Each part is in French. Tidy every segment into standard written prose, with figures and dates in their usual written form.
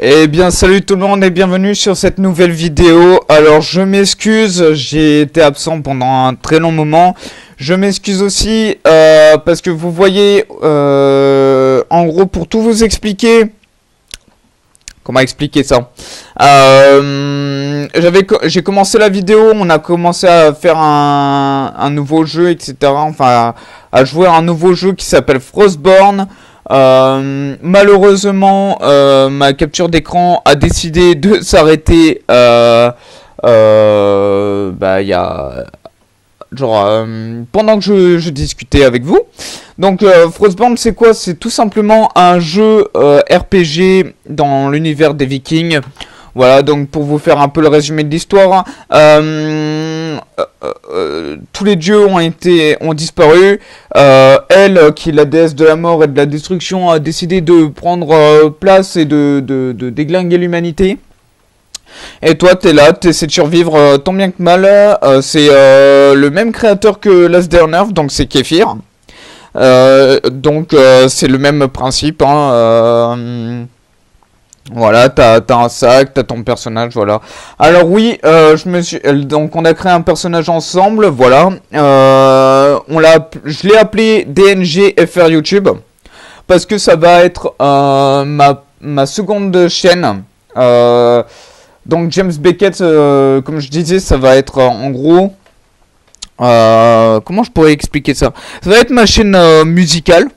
Eh bien salut tout le monde et bienvenue sur cette nouvelle vidéo. Alors je m'excuse, j'ai été absent pendant un très long moment. Je m'excuse aussi parce que vous voyez, en gros pour tout vous expliquer, comment expliquer ça, j'ai commencé la vidéo, on a commencé à faire un nouveau jeu, etc. Enfin à jouer à un nouveau jeu qui s'appelle Frostborn. Malheureusement, ma capture d'écran a décidé de s'arrêter. Il y a genre pendant que je discutais avec vous. Donc, Frostborn, c'est quoi? C'est tout simplement un jeu RPG dans l'univers des Vikings. Voilà, donc pour vous faire un peu le résumé de l'histoire, tous les dieux ont disparu. Elle, qui est la déesse de la mort et de la destruction, a décidé de prendre place et de déglinguer l'humanité. Et toi, t'es là, t'essaies de survivre tant bien que mal. C'est le même créateur que Last Day on Earth, donc c'est Kéfir. C'est le même principe, hein. Voilà, t'as un sac, t'as ton personnage, voilà. Alors oui, donc on a créé un personnage ensemble, voilà. Je l'ai appelé DNG FR YouTube parce que ça va être ma seconde chaîne. Donc James Beckett, comme je disais, ça va être en gros. Comment je pourrais expliquer ça? Ça va être ma chaîne musicale.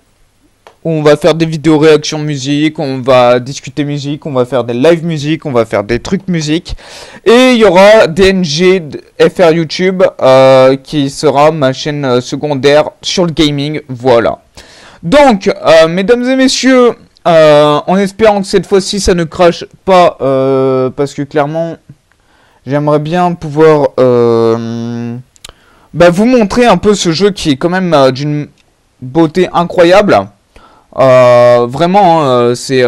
On va faire des vidéos réactions musique, on va discuter musique, on va faire des live musique, on va faire des trucs musique. Et il y aura DNG FR YouTube qui sera ma chaîne secondaire sur le gaming, voilà. Donc, mesdames et messieurs, en espérant que cette fois-ci ça ne crache pas, parce que clairement, j'aimerais bien pouvoir vous montrer un peu ce jeu qui est quand même d'une beauté incroyable. Vraiment, hein, c'est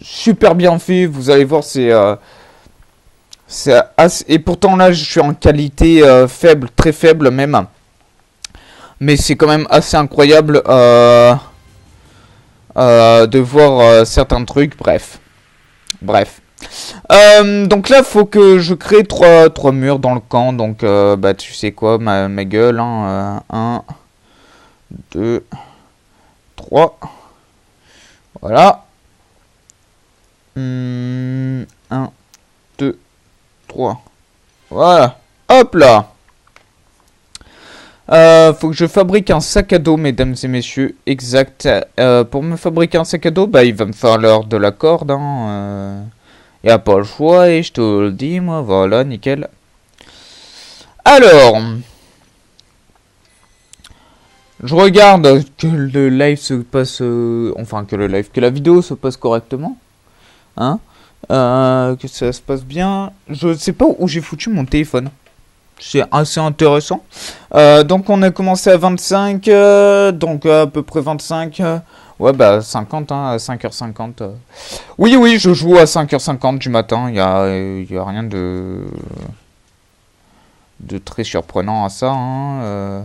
super bien fait. Vous allez voir, c'est assez... Et pourtant là, je suis en qualité faible, très faible même. Mais c'est quand même assez incroyable de voir certains trucs. Bref. Donc là, faut que je crée trois murs dans le camp. Donc, tu sais quoi, ma gueule. Hein, 1, 2, 3. Voilà. 1, 2, 3. Voilà. Hop là. Faut que je fabrique un sac à dos, mesdames et messieurs. Exact. Pour me fabriquer un sac à dos, il va me falloir de la corde. Hein. Y a pas le choix, et je te le dis, moi. Voilà, nickel. Alors... Je regarde que le live se passe... que la vidéo se passe correctement. Hein, que ça se passe bien. Je sais pas où j'ai foutu mon téléphone. C'est assez intéressant. Donc on a commencé à 25. Donc à peu près 25. 50, hein, à 5h50. Oui, je joue à 5h50 du matin. Il y a rien de très surprenant à ça. Hein,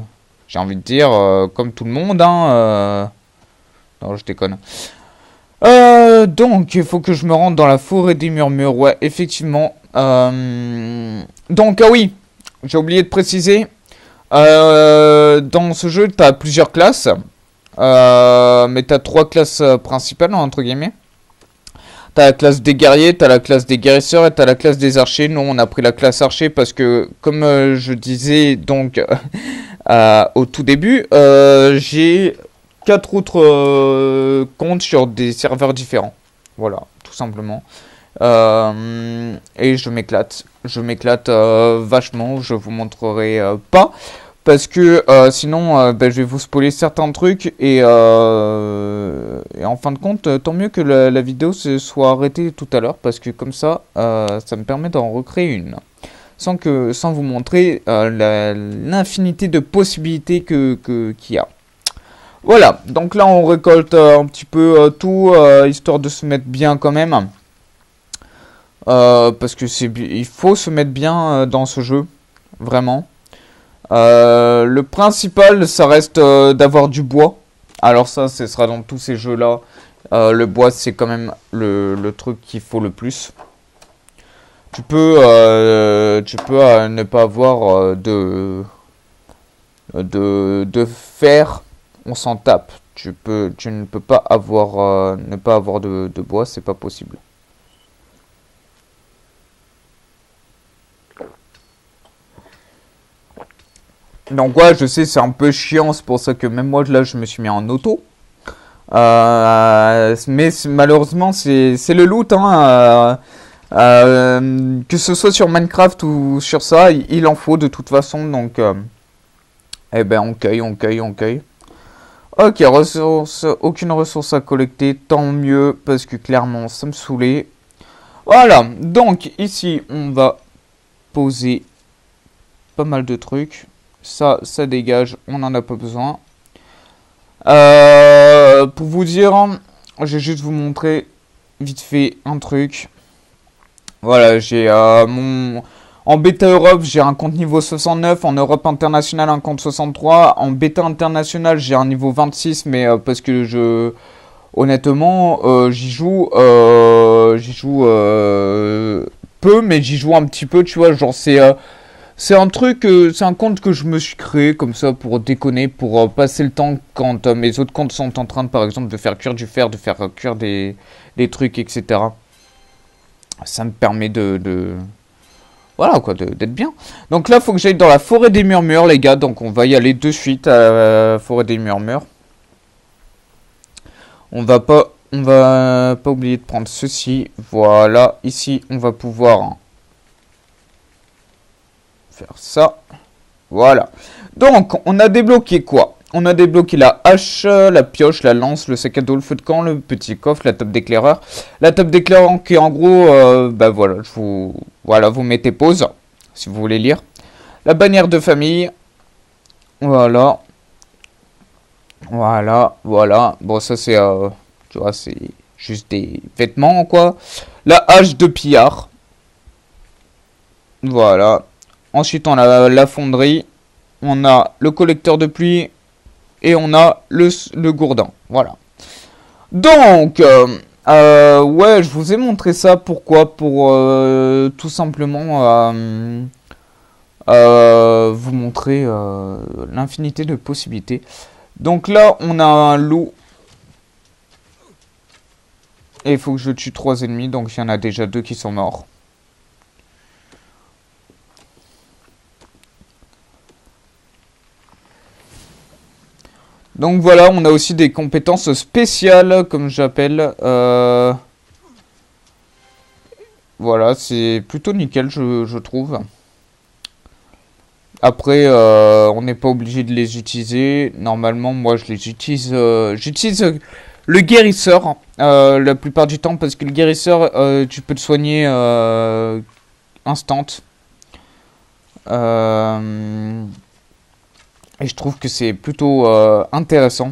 j'ai envie de dire, comme tout le monde, hein. Non, je déconne. Donc, il faut que je me rende dans la forêt des murmures. Ouais, effectivement. Donc, ah oui, j'ai oublié de préciser. Dans ce jeu, tu as plusieurs classes. Mais tu as 3 classes principales, entre guillemets. T'as la classe des guerriers, t'as la classe des guérisseurs et t'as la classe des archers. Nous, on a pris la classe archer parce que, comme je disais donc au tout début, j'ai 4 autres comptes sur des serveurs différents. Voilà, tout simplement. Et je m'éclate. Vachement. Je vous montrerai pas. Parce que sinon, je vais vous spoiler certains trucs. Et en fin de compte, tant mieux que la vidéo se soit arrêtée tout à l'heure. Parce que comme ça, ça me permet d'en recréer une. Sans vous montrer l'infinité de possibilités qu'il y a. Voilà, donc là on récolte un petit peu tout, histoire de se mettre bien quand même. Parce que il faut se mettre bien dans ce jeu, vraiment. Le principal, ça reste d'avoir du bois. Alors ça, ce sera dans tous ces jeux-là. Le bois, c'est quand même le truc qu'il faut le plus. Tu peux ne pas avoir de fer, on s'en tape. Tu ne peux pas avoir, ne pas avoir de bois, c'est pas possible. Donc ouais, je sais, c'est un peu chiant, c'est pour ça que même moi, là, je me suis mis en auto. Mais malheureusement, c'est le loot, hein. Que ce soit sur Minecraft ou sur ça, il en faut de toute façon, donc... eh ben, on cueille, on cueille, on cueille. Ok, aucune ressource à collecter, tant mieux, parce que clairement, ça me saoulait. Voilà, donc ici, on va poser pas mal de trucs. Ça dégage, on n'en a pas besoin. Pour vous dire, je vais juste vous montrer vite fait un truc. Voilà, j'ai mon... En bêta Europe, j'ai un compte niveau 69. En Europe internationale, un compte 63. En bêta internationale, j'ai un niveau 26. Mais parce que je... Honnêtement, j'y joue... peu, mais j'y joue un petit peu, tu vois. Genre, c'est un truc... c'est un compte que je me suis créé comme ça pour déconner, pour passer le temps quand mes autres comptes sont en train, par exemple, de faire cuire du fer, de faire cuire des trucs, etc. Ça me permet voilà quoi, d'être bien. Donc là, il faut que j'aille dans la forêt des murmures, les gars. Donc on va y aller de suite à la forêt des murmures. On va pas oublier de prendre ceci. Voilà, ici, on va pouvoir faire ça. Voilà. Donc, on a débloqué quoi? On a débloqué la hache, la pioche, la lance, le sac à dos, le feu de camp, le petit coffre, la table d'éclaireur. La table d'éclaireur qui en gros, bah voilà, voilà, vous mettez pause si vous voulez lire. La bannière de famille. Voilà. Voilà, voilà. Bon, ça c'est, tu vois, c'est juste des vêtements quoi. La hache de pillard. Voilà. Ensuite, on a la fonderie. On a le collecteur de pluie. Et on a le gourdin. Voilà. Donc, ouais, je vous ai montré ça. Pourquoi? Pour tout simplement vous montrer l'infinité de possibilités. Donc là, on a un loup. Et il faut que je tue 3 ennemis. Donc il y en a déjà 2 qui sont morts. Donc voilà, on a aussi des compétences spéciales, comme j'appelle. Voilà, c'est plutôt nickel, je trouve. Après, on n'est pas obligé de les utiliser. Normalement, moi, je les utilise... j'utilise le guérisseur la plupart du temps, parce que le guérisseur, tu peux te soigner instant. Et je trouve que c'est plutôt intéressant.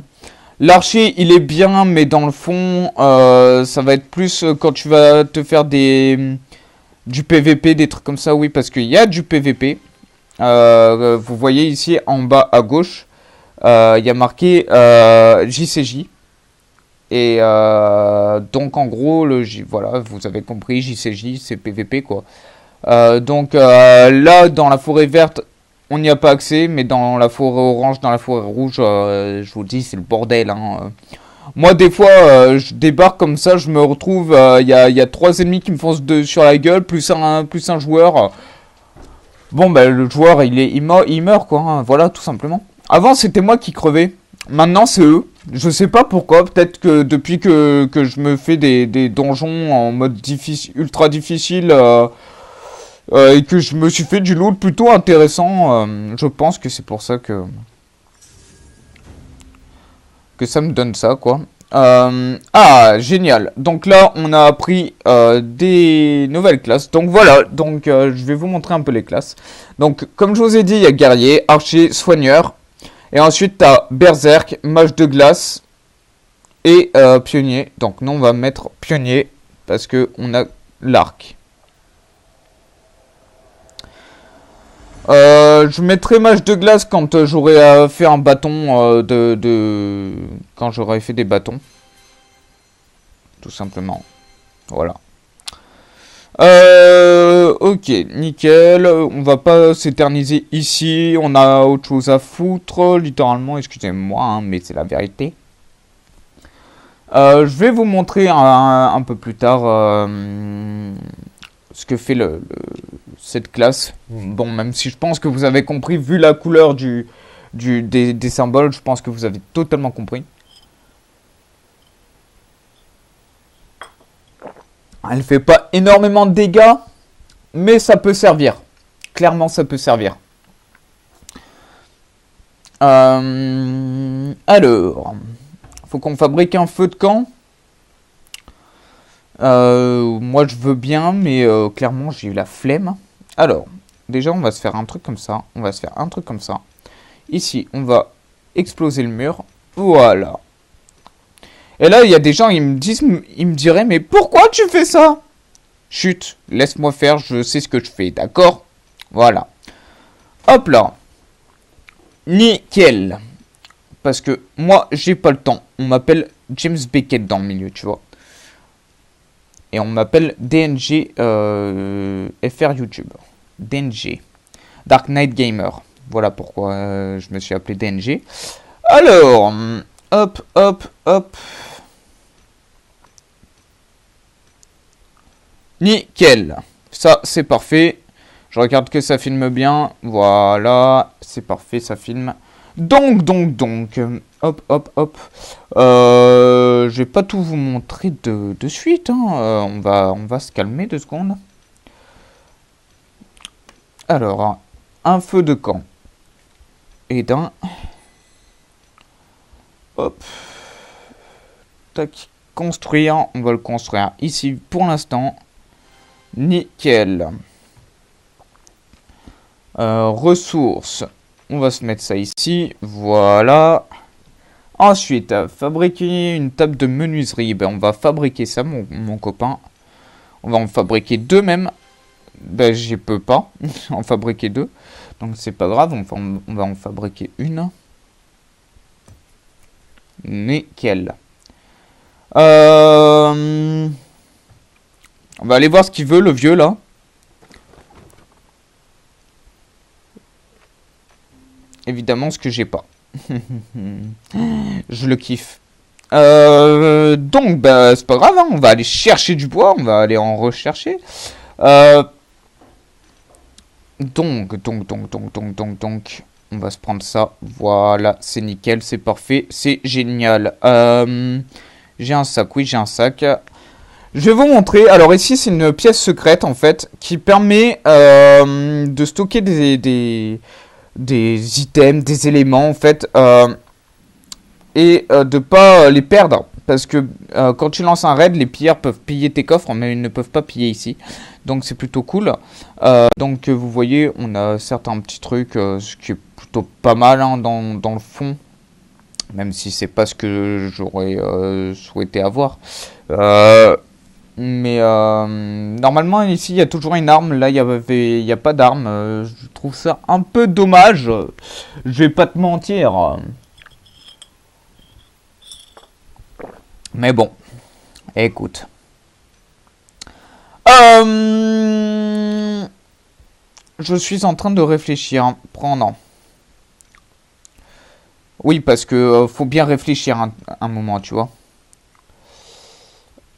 L'archer, il est bien, mais dans le fond, ça va être plus quand tu vas te faire du PVP, des trucs comme ça, oui, parce qu'il y a du PVP. Vous voyez ici, en bas à gauche, il y a marqué JCJ. Et donc, en gros, voilà, vous avez compris, JCJ, c'est PVP, quoi. Donc, là, dans la forêt verte, on n'y a pas accès, mais dans la forêt orange, dans la forêt rouge, je vous dis, c'est le bordel. Hein. Moi, des fois, je débarque comme ça, je me retrouve, il y a 3 ennemis qui me foncent sur la gueule, plus un joueur. Bon, bah, le joueur, il meurt, quoi. Hein, voilà, tout simplement. Avant, c'était moi qui crevais. Maintenant, c'est eux. Je sais pas pourquoi. Peut-être que depuis que je me fais des donjons en mode ultra difficile... et que je me suis fait du loot plutôt intéressant. Je pense que c'est pour ça que ça me donne ça, quoi. Ah, génial. Donc là, on a appris des nouvelles classes. Donc voilà, donc je vais vous montrer un peu les classes. Donc, comme je vous ai dit, il y a guerrier, archer, soigneur. Et ensuite, tu as berserk, mage de glace et pionnier. Donc, nous, on va mettre pionnier parce qu'on a l'arc. Je mettrai mage de glace quand j'aurai fait un bâton quand j'aurai fait des bâtons. tout simplement. Voilà. Ok, nickel. On va pas s'éterniser ici. On a autre chose à foutre, littéralement. Excusez-moi, hein, mais c'est la vérité. Je vais vous montrer un peu plus tard ce que fait cette classe. Bon, même si je pense que vous avez compris, vu la couleur des symboles, je pense que vous avez totalement compris. Elle fait pas énormément de dégâts, mais ça peut servir. Clairement, ça peut servir. Alors, faut qu'on fabrique un feu de camp. Moi, je veux bien, mais clairement, j'ai eu la flemme. Alors, déjà, on va se faire un truc comme ça. On va se faire un truc comme ça. Ici, on va exploser le mur. Voilà. Et là, il y a des gens, ils me diraient, mais pourquoi tu fais ça? Chut, laisse-moi faire, je sais ce que je fais, d'accord? Voilà. Hop là. Nickel. Parce que moi, j'ai pas le temps. On m'appelle James Beckett dans le milieu, tu vois. Et on m'appelle DNG FR YouTube. DNG. Dark Knight Gamer. Voilà pourquoi je me suis appelé DNG. Alors, hop, hop, hop. Nickel. Ça, c'est parfait. Je regarde que ça filme bien. Voilà, c'est parfait, ça filme. Donc. Hop, hop, hop. Je vais pas tout vous montrer de suite. Hein. On va se calmer 2 secondes. Alors, un feu de camp. Et d'un. Hop. Tac. Construire. On va le construire ici pour l'instant. Nickel. Ressources. On va se mettre ça ici. Voilà. Ensuite, fabriquer une table de menuiserie. Ben, on va fabriquer ça, mon copain. On va en fabriquer 2 même. Ben, j'y peux pas en fabriquer 2. Donc, c'est pas grave. On va en fabriquer une. Nickel. On va aller voir ce qu'il veut, le vieux, là. Évidemment, ce que j'ai pas. Je le kiffe. Donc, bah, c'est pas grave, hein, on va aller chercher du bois, on va aller en rechercher. Donc, on va se prendre ça. Voilà, c'est nickel, c'est parfait, c'est génial. J'ai un sac, oui, j'ai un sac. Je vais vous montrer. Alors ici, c'est une pièce secrète, en fait, qui permet de stocker des items, des éléments, en fait, et de pas les perdre. Parce que quand tu lances un raid, les pilleurs peuvent piller tes coffres, mais ils ne peuvent pas piller ici. Donc c'est plutôt cool. Donc vous voyez, on a certains petits trucs, ce qui est plutôt pas mal hein, dans le fond. Même si c'est pas ce que j'aurais souhaité avoir. Mais normalement ici il y a toujours une arme. Là il y a pas d'arme. Je trouve ça un peu dommage. Je vais pas te mentir. Mais bon, écoute. Je suis en train de réfléchir. Prendre. Oui, parce que faut bien réfléchir un moment, tu vois.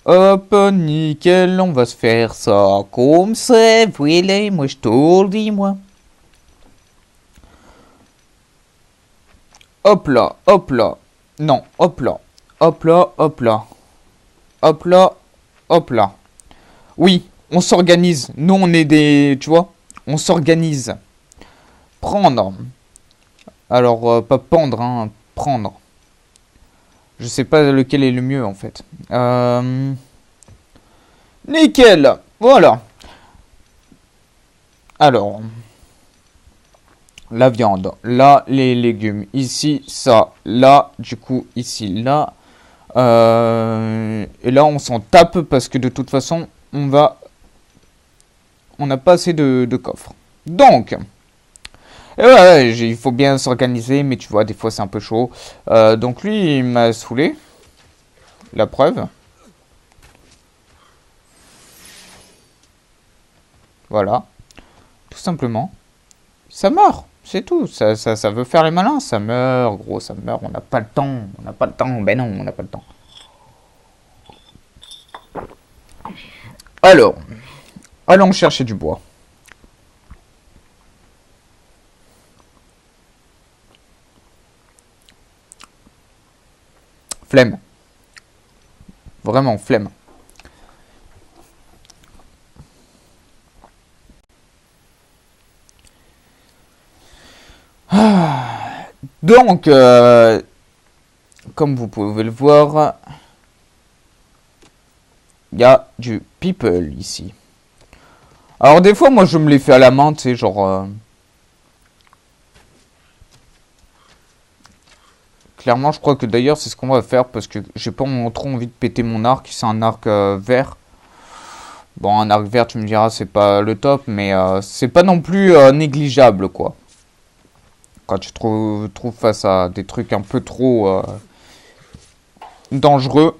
Hop, nickel, on va se faire ça comme ça. Voilà, moi je te le dis, moi. Hop là, hop là. Non, hop là. Hop là, hop là. Hop là, hop là. Oui, on s'organise. Nous, on est des... Tu vois, on s'organise. Prendre. Alors, pas pendre, hein. Prendre. Je sais pas lequel est le mieux, en fait. Nickel. Voilà. Alors. La viande. Là, les légumes. Ici, ça. Là, du coup, ici, là. Et là, on s'en tape parce que de toute façon, on n'a pas assez de coffres. Donc, et ouais, il faut bien s'organiser, mais tu vois, des fois, c'est un peu chaud. Donc lui, il m'a saoulé. La preuve. Voilà. Tout simplement. Ça meurt. C'est tout. Ça veut faire les malins. Ça meurt, gros. Ça meurt. On n'a pas le temps. On n'a pas le temps. Ben non, on n'a pas le temps. Alors. Allons chercher du bois. Flemme. Vraiment, flemme. Donc, comme vous pouvez le voir, il y a du people ici. Alors des fois, moi, je me les fais à la main, tu sais, genre... Clairement, je crois que d'ailleurs, c'est ce qu'on va faire, parce que j'ai pas trop envie de péter mon arc. C'est un arc vert. Bon, un arc vert, tu me diras, c'est pas le top, mais c'est pas non plus négligeable, quoi. Quand tu te trouves face à des trucs un peu trop dangereux.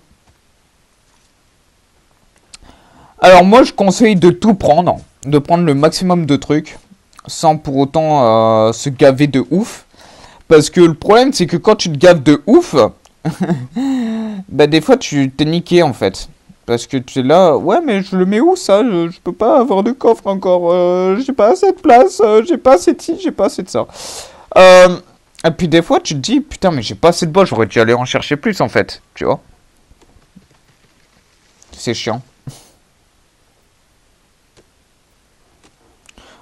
Alors moi, je conseille de tout prendre. De prendre le maximum de trucs. Sans pour autant se gaver de ouf. Parce que le problème, c'est que quand tu te gaves de ouf... bah des fois, tu t'es niqué, en fait. Parce que tu es là... Ouais, mais je le mets où, ça je peux pas avoir de coffre encore. J'ai pas assez de place. J'ai pas assez de ci, j'ai pas assez de ça. Et puis des fois, tu te dis... Putain, mais j'ai pas assez de bois. J'aurais dû aller en chercher plus, en fait. Tu vois. C'est chiant.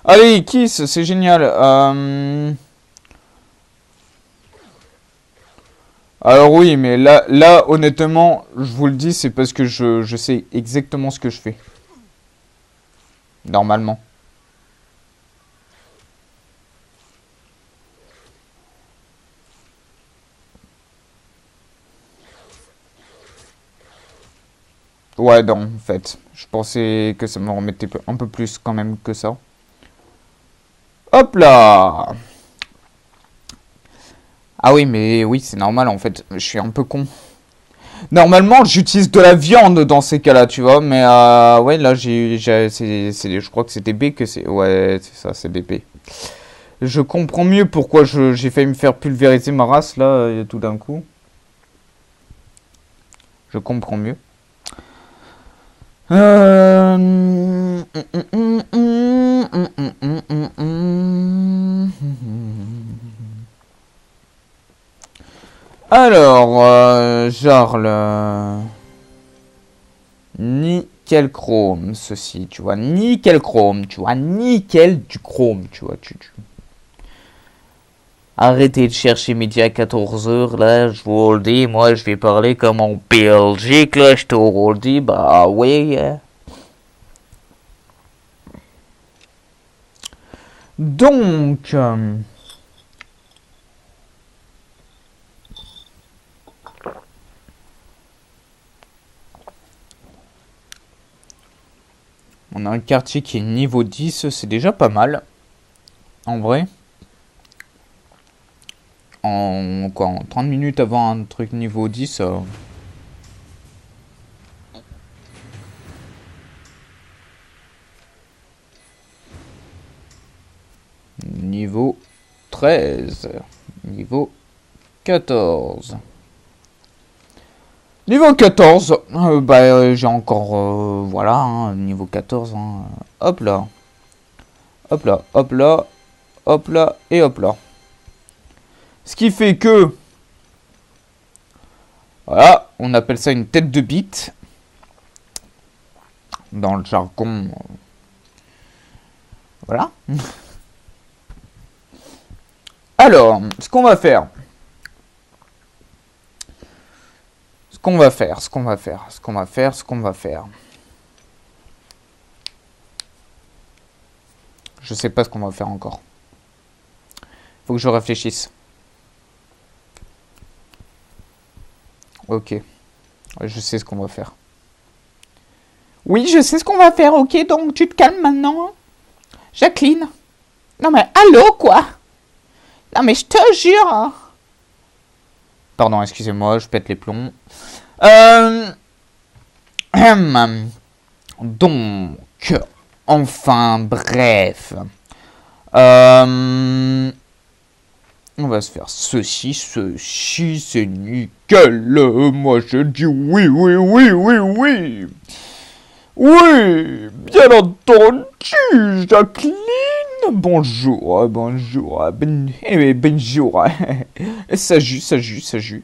Allez, Kiss, c'est génial. Alors oui, mais là, honnêtement, je vous le dis, c'est parce que je sais exactement ce que je fais. Normalement. Ouais, non, en fait. Je pensais que ça me remettait un peu plus quand même que ça. Hop là! Ah oui, mais oui, c'est normal en fait. Je suis un peu con. Normalement, j'utilise de la viande dans ces cas-là, tu vois. Mais ouais, là, je crois que c'est des B que c'est. Ouais, c'est ça, c'est des B. Je comprends mieux pourquoi j'ai failli me faire pulvériser ma race là, tout d'un coup. Je comprends mieux. Alors, genre le... Nickel chrome, ceci, tu vois. Nickel chrome, tu vois. Nickel du chrome, tu vois. Arrêtez de chercher midi à 14h, là, je vous le dis. Moi, je vais parler comme en Belgique, là, je te le dis. Bah oui. Donc... on a un quartier qui est niveau 10, c'est déjà pas mal. En vrai. En 30 minutes avant un truc niveau 10. Niveau 13. Niveau 14. Niveau 14. J'ai encore... voilà, hein, niveau 14. Hein. Hop là. Hop là, hop là. Hop là et hop là. Ce qui fait que... voilà, on appelle ça une tête de bite. Dans le jargon... voilà. Alors, ce qu'on va faire... Ce qu'on va faire... Je sais pas ce qu'on va faire encore. Faut que je réfléchisse. Ok. Je sais ce qu'on va faire. Oui, je sais ce qu'on va faire, ok, donc tu te calmes maintenant. Jacqueline. Non mais, allô, quoi? Non mais, je te jure. Pardon, excusez-moi, je pète les plombs. Donc... Enfin, bref. On va se faire ceci, c'est nickel. Moi, je dis oui, oui, oui, oui, oui. Oui, bien entendu, Jacqueline. Bonjour, bonjour, bonjour. Salut.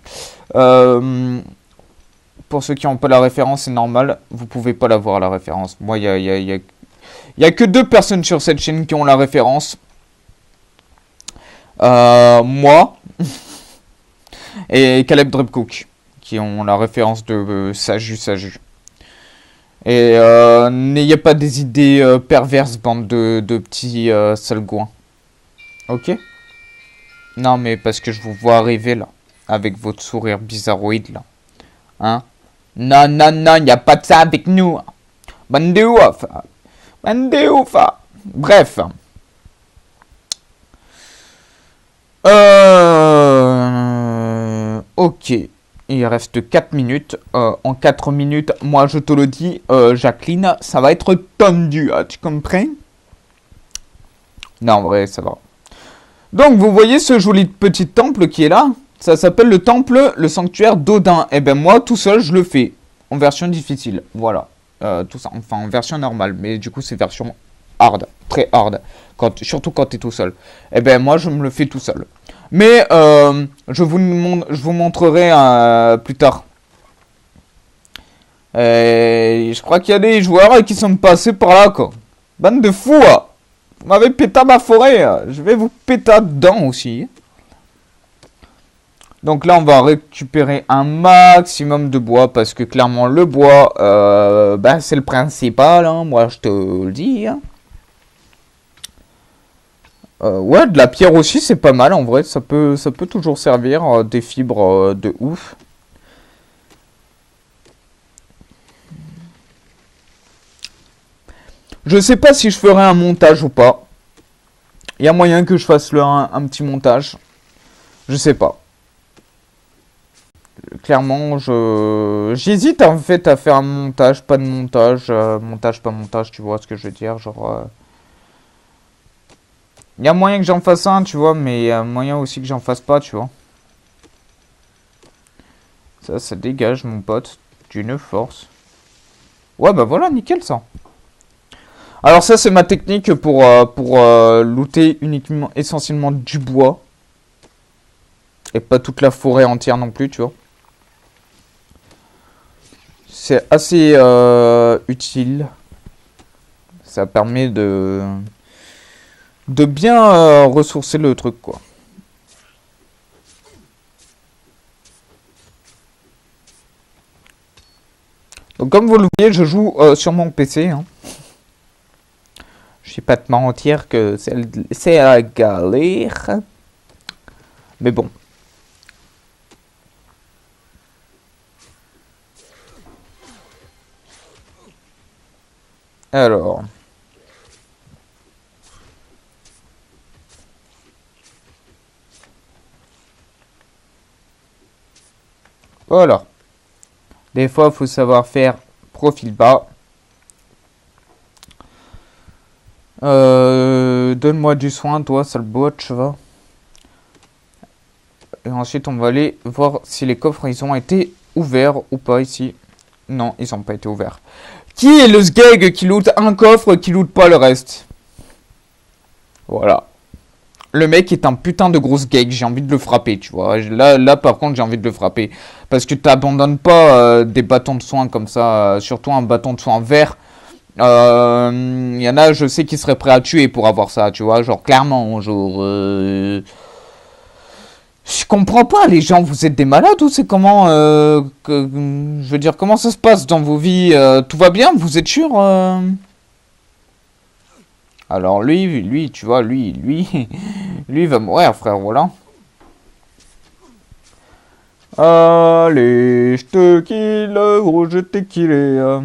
Pour ceux qui n'ont pas la référence, c'est normal. Vous pouvez pas l'avoir, la référence. Moi, il y a que 2 personnes sur cette chaîne qui ont la référence. Moi et Caleb Drepcook, qui ont la référence de Saju. Et n'ayez pas des idées perverses, bande de petits salgouins. Ok? Non, mais parce que je vous vois arriver là, avec votre sourire bizarroïde là. Hein? Non, y a pas de ça avec nous. Bande de ouf. Bref. Ok. Il reste 4 minutes. En 4 minutes, moi je te le dis, Jacqueline, ça va être tendu. Hein, tu comprends? Non, en vrai, ça va. Donc, vous voyez ce joli petit temple qui est là? Ça s'appelle le temple, le sanctuaire d'Odin. Et ben moi, tout seul, je le fais. En version difficile. Voilà. Tout ça. Enfin, en version normale. Mais du coup, c'est version hard. Très hard. Surtout quand tu es tout seul. Et ben moi, je me le fais tout seul. Mais je vous montrerai plus tard. Je crois qu'il y a des joueurs qui sont passés par là, quoi. Bande de fous, hein. Vous m'avez pété ma forêt. Je vais vous péter dedans aussi. Donc là, on va récupérer un maximum de bois. Parce que clairement, le bois, c'est le principal. Hein, moi, je te le dis. Hein. Ouais, de la pierre aussi, c'est pas mal en vrai. Ça peut toujours servir. Des fibres de ouf. Je sais pas si je ferai un montage ou pas. Il y a moyen que je fasse un petit montage. Je sais pas. Clairement, j'hésite en fait à faire un montage, pas de montage. Montage, pas montage, tu vois ce que je veux dire. Genre... Il y a moyen que j'en fasse un, tu vois, mais il y a moyen aussi que j'en fasse pas, tu vois. Ça dégage, mon pote, d'une force. Ouais, bah voilà, nickel, ça. Alors ça, c'est ma technique pour looter uniquement, essentiellement du bois. Et pas toute la forêt entière non plus, tu vois. C'est assez utile. Ça permet de bien ressourcer le truc, quoi. Donc comme vous le voyez, je joue sur mon PC. Hein. Je vais pas te mentir que c'est la galère. Mais bon. Alors. Voilà. Des fois, il faut savoir faire profil bas. Donne-moi du soin, toi, sale botch, va. Et ensuite, on va aller voir si les coffres, ils ont été ouverts ou pas ici. Non, ils n'ont pas été ouverts. Qui est le sgeg qui loot un coffre, qui loot pas le reste? Voilà. Le mec est un putain de gros sgeg, j'ai envie de le frapper, tu vois. Là par contre, j'ai envie de le frapper. Parce que t'abandonnes pas des bâtons de soins comme ça, surtout un bâton de soins vert. Y en a, je sais, qui seraient prêts à tuer pour avoir ça, tu vois. Genre, clairement, genre... Je comprends pas, les gens, vous êtes des malades ou c'est comment... je veux dire, comment ça se passe dans vos vies? Tout va bien? Vous êtes sûr Alors lui, tu vois, lui, lui va mourir, frère, voilà. Allez, je te kill, gros, je t'ai killé.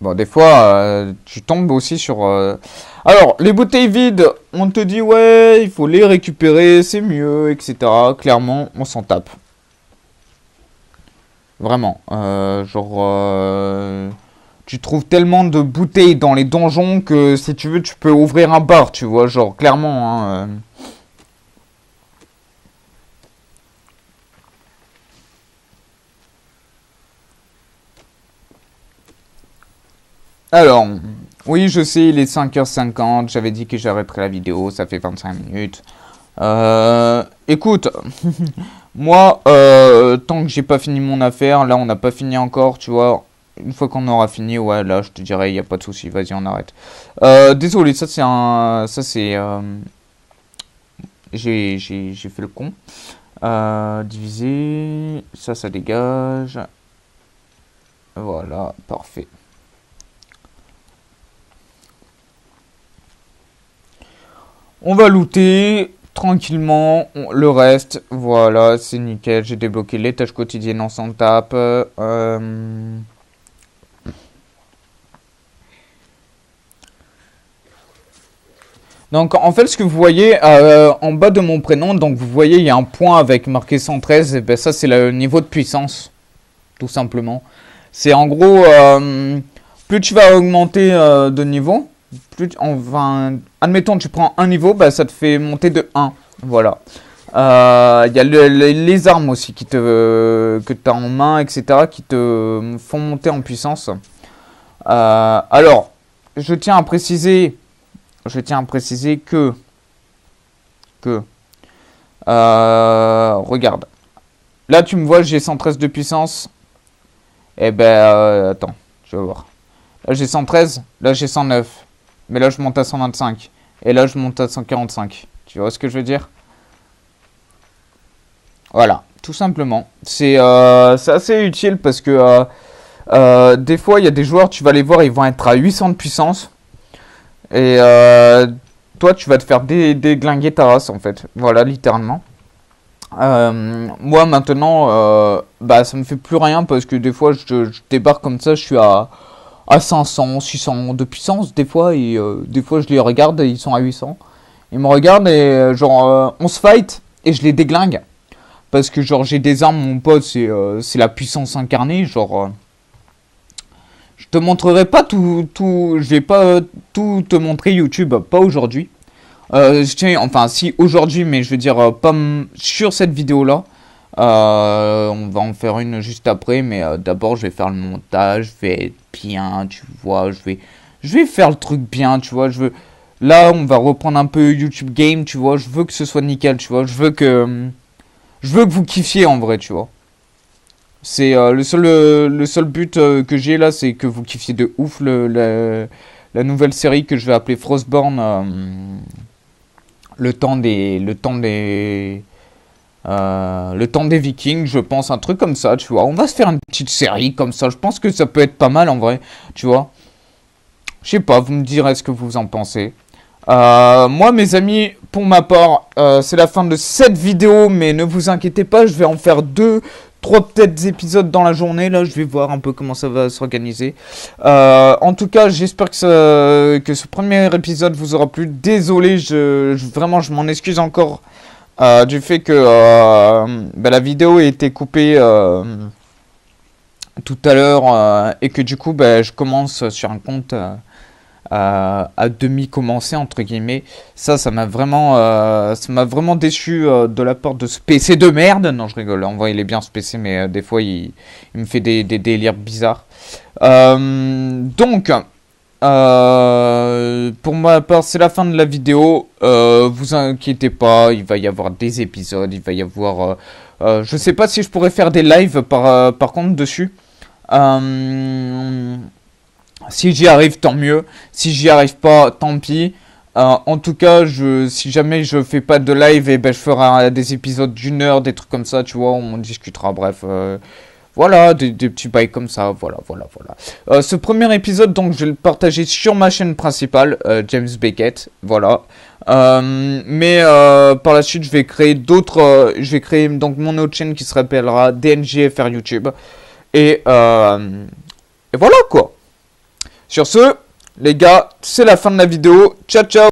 Bon, des fois, tu tombes aussi sur... Alors, les bouteilles vides, on te dit, ouais, il faut les récupérer, c'est mieux, etc. Clairement, on s'en tape. Vraiment. Genre... tu trouves tellement de bouteilles dans les donjons que si tu veux, tu peux ouvrir un bar, tu vois, genre clairement. Hein. Alors, oui, je sais, il est 5h50, j'avais dit que j'arrêterais la vidéo, ça fait 25 minutes. Écoute, moi, tant que j'ai pas fini mon affaire, là on n'a pas fini encore, tu vois. Une fois qu'on aura fini, ouais, là je te dirai, il n'y a pas de souci, vas-y, on arrête. Désolé, ça c'est un... Ça c'est... j'ai fait le con. Diviser, ça dégage. Voilà, parfait. On va looter tranquillement le reste. Voilà, c'est nickel. J'ai débloqué les tâches quotidiennes en sans tape. Donc en fait ce que vous voyez en bas de mon prénom, donc vous voyez il y a un point avec marqué 113, et ben ça c'est le niveau de puissance, tout simplement. C'est en gros, plus tu vas augmenter de niveau, plus admettons tu prends un niveau, bah, ça te fait monter de 1, voilà. Il y a les armes aussi que tu as en main, etc., qui te font monter en puissance. Alors, je tiens à préciser que regarde, là tu me vois, j'ai 113 de puissance. Et ben attends, je vais voir. Là j'ai 113, là j'ai 109, mais là je monte à 125 et là je monte à 145. Tu vois ce que je veux dire? Voilà, tout simplement. C'est assez utile parce que des fois il y a des joueurs, tu vas les voir, ils vont être à 800 de puissance. Et toi, tu vas te faire déglinguer ta race, en fait. Voilà, littéralement. Moi, maintenant, bah, ça me fait plus rien parce que des fois, je débarque comme ça, je suis à 500, 600 de puissance, des fois. Et des fois, je les regarde et ils sont à 800. Ils me regardent et, genre, on se fight et je les déglingue. Parce que, genre, j'ai des armes, mon pote, c'est la puissance incarnée, genre... Je te montrerai pas je vais pas tout te montrer YouTube, pas aujourd'hui. Enfin si aujourd'hui, mais je veux dire pas sur cette vidéo là. On va en faire une juste après, mais d'abord je vais faire le montage, je vais être bien, tu vois, je vais faire le truc bien, tu vois, là on va reprendre un peu YouTube Game, tu vois, je veux que ce soit nickel, tu vois, je veux que vous kiffiez en vrai, tu vois. C'est le seul but que j'ai là, c'est que vous kiffiez de ouf la nouvelle série que je vais appeler Frostborn. Le temps des Vikings, je pense, un truc comme ça, tu vois. On va se faire une petite série comme ça. Je pense que ça peut être pas mal en vrai, tu vois. Je sais pas, vous me direz ce que vous en pensez. Moi, mes amis, pour ma part, c'est la fin de cette vidéo, mais ne vous inquiétez pas, je vais en faire 3 peut-être épisodes dans la journée. Là, je vais voir un peu comment ça va s'organiser. En tout cas, j'espère que ce premier épisode vous aura plu. Désolé, vraiment, je m'en excuse encore du fait que la vidéo a été coupée tout à l'heure et que du coup, je commence sur un compte... à demi commencé entre guillemets. Ça m'a vraiment déçu de la part de ce PC de merde. Non, je rigole, en vrai il est bien ce PC, mais des fois il me fait des délires bizarres. Donc pour ma part c'est la fin de la vidéo. Vous inquiétez pas, il va y avoir des épisodes, il va y avoir je sais pas si je pourrais faire des lives par contre dessus. Si j'y arrive, tant mieux. Si j'y arrive pas, tant pis. En tout cas, si jamais je fais pas de live, je ferai des épisodes d'1 heure, des trucs comme ça, tu vois, on discutera, bref. Voilà, des petits bails comme ça, voilà. Ce premier épisode, donc, je vais le partager sur ma chaîne principale, James Beckett, voilà. Mais par la suite, je vais créer donc mon autre chaîne qui se rappellera DNGFR YouTube. Et voilà, quoi. Sur ce, les gars, c'est la fin de la vidéo. Ciao, ciao.